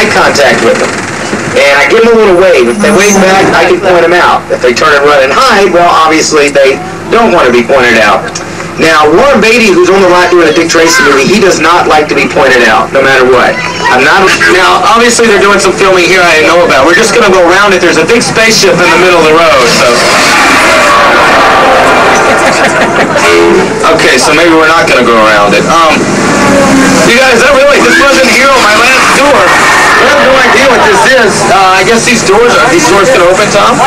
eye contact with them. And I give them a little wave. If they wave back, I can point them out. If they turn and run and hide, well, obviously they don't want to be pointed out. Now, Warren Beatty, who's on the right doing a Dick Tracy movie, he does not like to be pointed out, no matter what. Now, obviously they're doing some filming here I didn't know about. We're just going to go around it. There's a big spaceship in the middle of the road, so... Okay, so maybe we're not going to go around it. You guys, this wasn't here on my last tour. I have no idea what this is. I guess these doors going to open, Tom?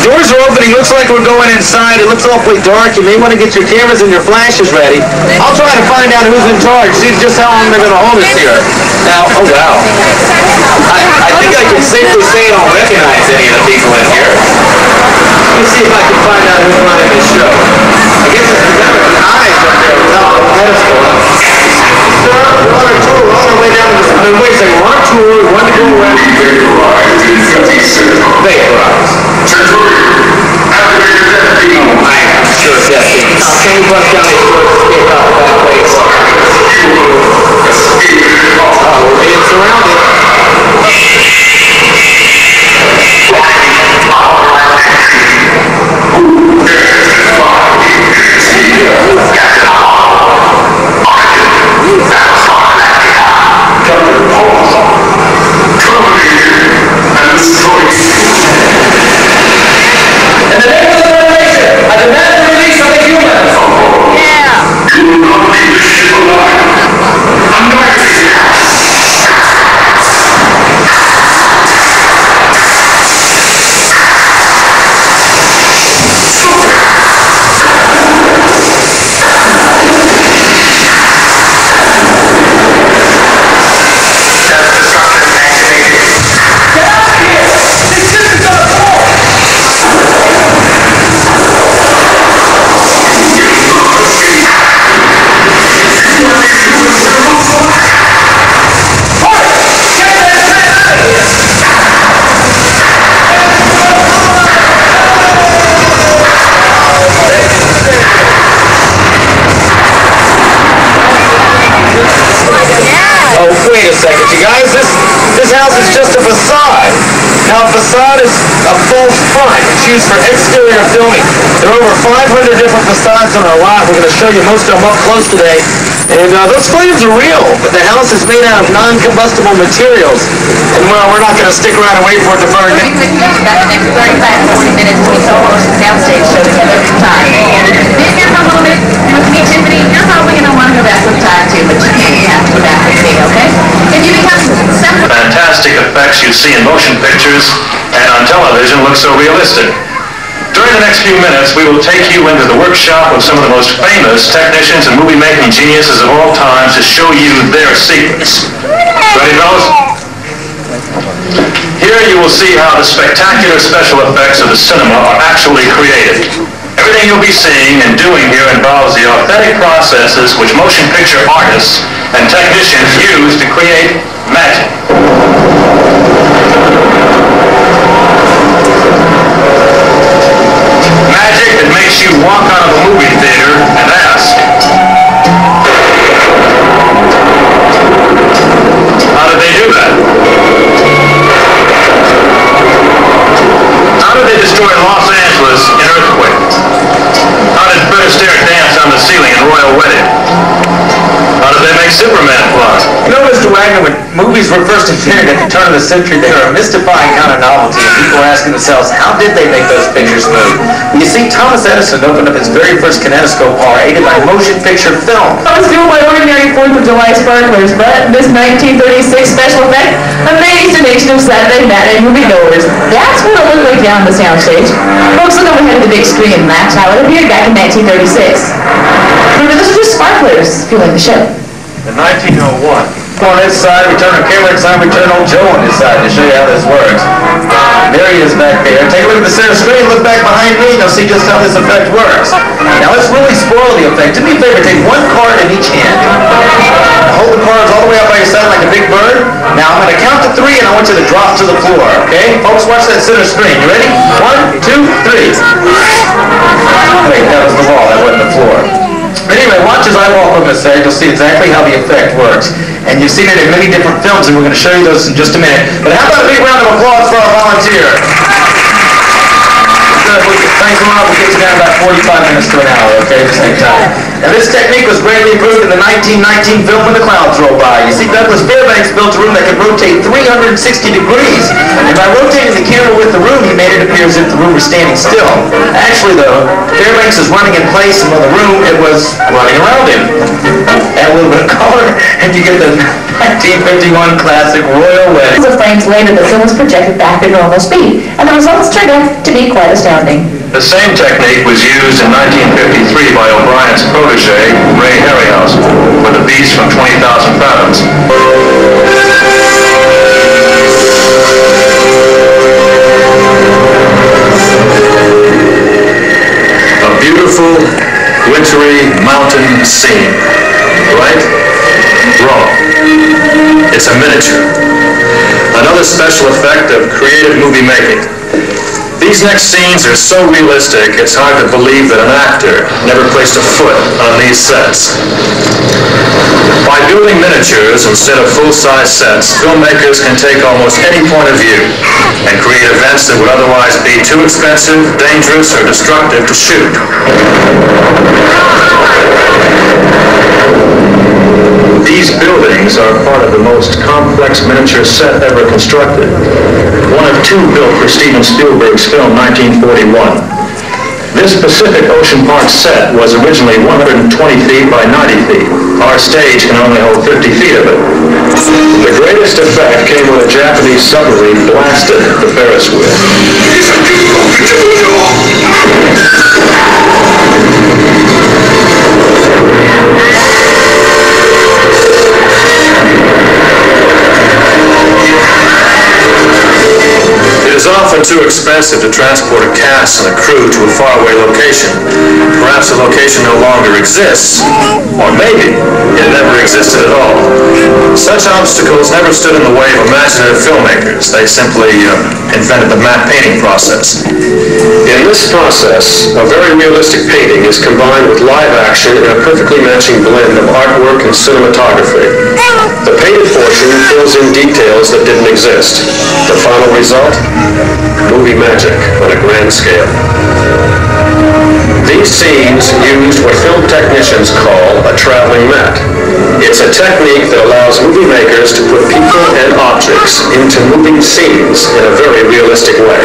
Doors are opening. Looks like we're going inside. It looks awfully dark. You may want to get your cameras and your flashes ready. I'll try to find out who's in charge. See just how long they're going to hold us here. Now, oh wow. I think I can safely say I don't recognize any of the people in here. Let me see if I can find out who's running this show. I guess it's the eyes up there without the pedestal. Sir, we're on our tour. We're on our way down to this. Wait a second. We're on tour. We want to go around. Vaporize. Sure, yes. Can you bust down these doors to escape out of that place? We're being surrounded. Wait a second, you guys, this house is just a facade. Now, a facade is a false front. It's used for exterior filming. There are over 500 different facades on our lot. We're going to show you most of them up close today. And those flames are real, but the house is made out of non-combustible materials. And, well, we're not going to stick around and wait for it to burn. We could use about the next 35 to 40 minutes when we saw the soundstage show together every time. Then here's a little bit with me, Tiffany. You're probably going to want to go back sometime too, but you can't have to go back with me, okay? If you become separate... Fantastic effects you see in motion pictures and on television look so realistic. During the next few minutes, we will take you into the workshop of some of the most famous technicians and movie-making geniuses of all time to show you their secrets. Ready, fellas? Here you will see how the spectacular special effects of the cinema are actually created. Everything you'll be seeing and doing here involves the authentic processes which motion picture artists and technicians use to create magic. Magic that makes you walk out of a movie theater and ask, how did they do that? How did they destroy Los Angeles in earthquake? How did Fred Astaire dance on the ceiling in Royal Wedding? How did they make Superman fly? You know, Mr. Wagner, when movies were first invented at the turn of the century, they were a mystifying kind of novelty, and people were asking themselves, how did they make those pictures move? You see, Thomas Edison opened up his very first kinetoscope car, aided by motion picture film. I was fueled by ordinary 4th of July sparklers, but this 1936 special effect amazed the nation of Saturday matinee moviegoers. That's what it looked like down on the soundstage. Folks look overhead at the big screen, and that's how it appeared back in 1936. Remember, those are just sparklers fueling the show. In 1901. On this side, we turn our camera inside, we turn old Joe on this side to show you how this works. There he is back there. Take a look at the center screen, look back behind me, and you'll see just how this effect works. Now let's really spoil the effect. Do me a favor, take one card in each hand. Hold the cards all the way up by your side like a big bird. Now I'm going to count to 3 and I want you to drop to the floor, okay? Folks, watch that center screen. You ready? 1, 2, 3. Wait, that was the wall, that wasn't the floor. Anyway, watch as I walk on this set. You'll see exactly how the effect works. And you've seen it in many different films, and we're going to show you those in just a minute. But how about a big round of applause for our volunteer? Thanks a lot. We'll get you down about 45 minutes to an hour, okay? Just take time. And this technique was greatly improved in the 1919 film When the Clouds Roll By. You see, Douglas Fairbanks built a room that could rotate 360 degrees. And by rotating the camera with the room, he made it appear as if the room was standing still. Actually, though, Fairbanks is running in place, and while the room, it was running around him. Add a little bit of color, and you get the 1951 classic Royal Wedding. Frames later, the film was projected back to normal speed, and the results turned out to be quite astounding. The same technique was used in 1953 by O'Brien's protege, Ray Harryhausen, for The Beast from 20,000 Fathoms. A beautiful, wintry mountain scene. Right? Wrong. It's a miniature. Another special effect of creative movie making. These next scenes are so realistic, it's hard to believe that an actor never placed a foot on these sets. By building miniatures instead of full-size sets, filmmakers can take almost any point of view and create events that would otherwise be too expensive, dangerous, or destructive to shoot. These buildings are part of the most complex miniature set ever constructed. One of two built for Steven Spielberg's film 1941. This Pacific Ocean Park set was originally 120 feet by 90 feet. Our stage can only hold 50 feet of it. The greatest effect came when a Japanese submarine blasted the Ferris wheel. It is often too expensive to transport a cast and a crew to a faraway location. Perhaps the location no longer exists, or maybe it never existed at all. Such obstacles never stood in the way of imaginative filmmakers. They simply invented the matte painting process. In this process, a very realistic painting is combined with live action in a perfectly matching blend of artwork and cinematography. The painted portion fills in details that didn't exist. The final result? Movie magic on a grand scale. These scenes used what film technicians call a traveling matte. It's a technique that allows movie makers to put people and objects into moving scenes in a very realistic way.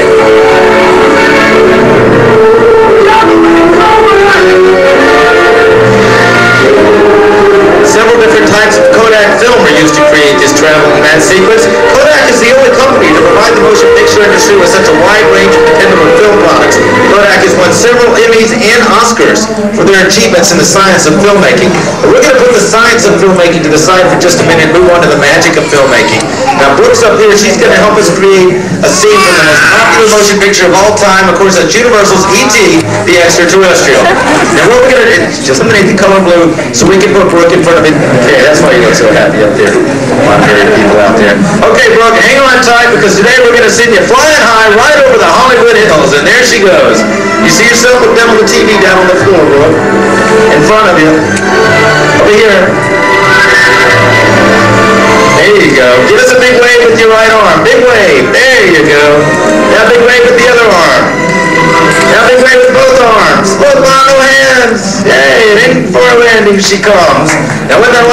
Several different types of Kodak film are used to create this traveling matte sequence. Kodak is the only company to provide the motion picture industry with such a wide range of dependable film products. Kodak has won several Emmys and Oscars for their achievements in the science of filmmaking. But we're going to put the science of filmmaking to the side for just a minute and move on to the magic of filmmaking. Now, Brooke's up here. She's going to help us create a scene from the most popular motion picture of all time. Of course, that's Universal's E.T., the Extraterrestrial. Now, what we're going to do is just eliminate the color blue so we can put Brooke in front of it. Okay, that's why you look so happy up there. A lot of very people out there. Okay, Brooke, hang on tight because today we're going to send you flying high right over the Hollywood Hills. And there she goes. You see yourself? Look down on the TV down on the floor, Brooke. In front of you. Over here. There you go. Give us a big wave with your right arm. Big wave. There you go. Now big wave with the other arm. Now big wave with both arms. Both on the hands. Yay, and in for a landing she comes. Now with that